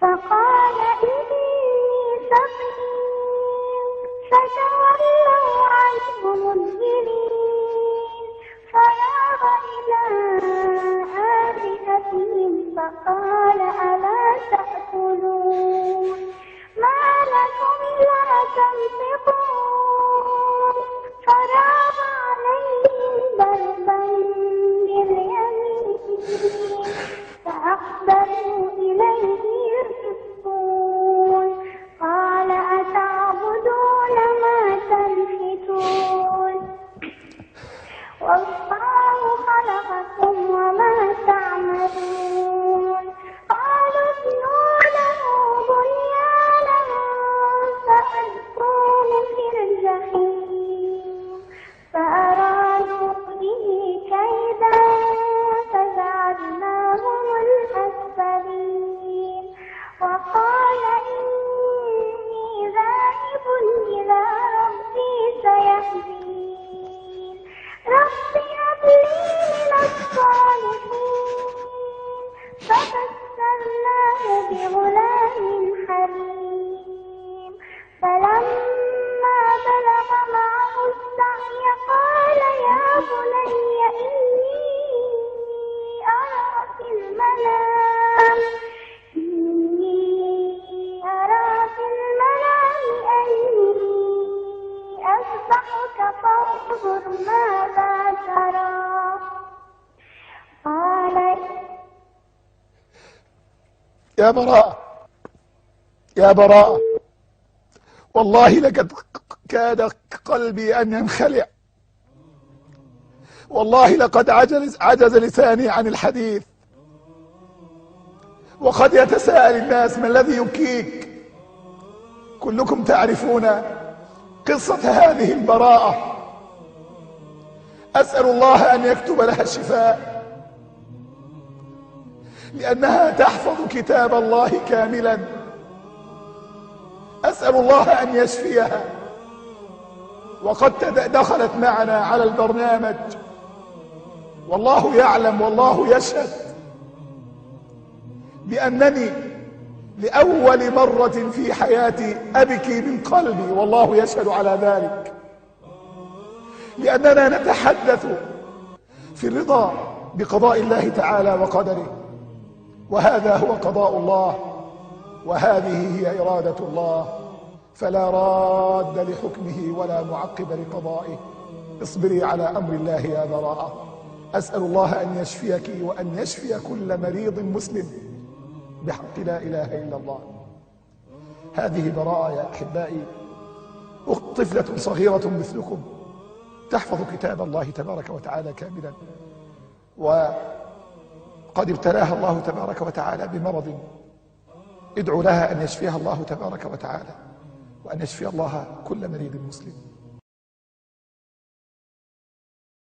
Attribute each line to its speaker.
Speaker 1: فقال إني سقيم فتولوا عنه مدبرين فراغ إلى آلهتهم فقال ألا تأكلون ما لكم لا تنطقون فراغ عليهم ضربا باليمين فأقبلوا إليه يزفون قال أتعبدون ما تنحتون والله خلقكم وما تعملون قالوا ابنوا له بنيانا فألقوه في الجحيم فأرادوا به كيدا فجعلناهم الأسفلين وقال إني ذاهب إلى ربي سيهدين رب هب لي من الصالحين فبشرناه بغلام حليم فلما بلغ معه السعي قال يا بني إني أرى في المنام أني أذبحك فانظر ماذا ترى قال
Speaker 2: يا براء يا براء والله لقد كاد قلبي أن ينخلع والله لقد عجز لساني عن الحديث وقد يتساءل الناس ما الذي يبكيك. كلكم تعرفون قصة هذه البراءة. أسأل الله أن يكتب لها الشفاء لأنها تحفظ كتاب الله كاملا. أسأل الله أن يشفيها وقد دخلت معنا على البرنامج والله يعلم والله يشهد بأنني لأول مرة في حياتي أبكي من قلبي والله يشهد على ذلك لأننا نتحدث في الرضا بقضاء الله تعالى وقدره وهذا هو قضاء الله وهذه هي إرادة الله فلا راد لحكمه ولا معقب لقضائه. اصبري على أمر الله يا براءة. أسأل الله أن يشفيك وأن يشفي كل مريض مسلم بحق لا إله إلا الله. هذه براءة يا أحبائي، طفلة صغيرة مثلكم تحفظ كتاب الله تبارك وتعالى كاملا وقد ابتلاها الله تبارك وتعالى بمرض. ادعو لها أن يشفيها الله تبارك وتعالى وأن يشفي الله كل مريض مسلم.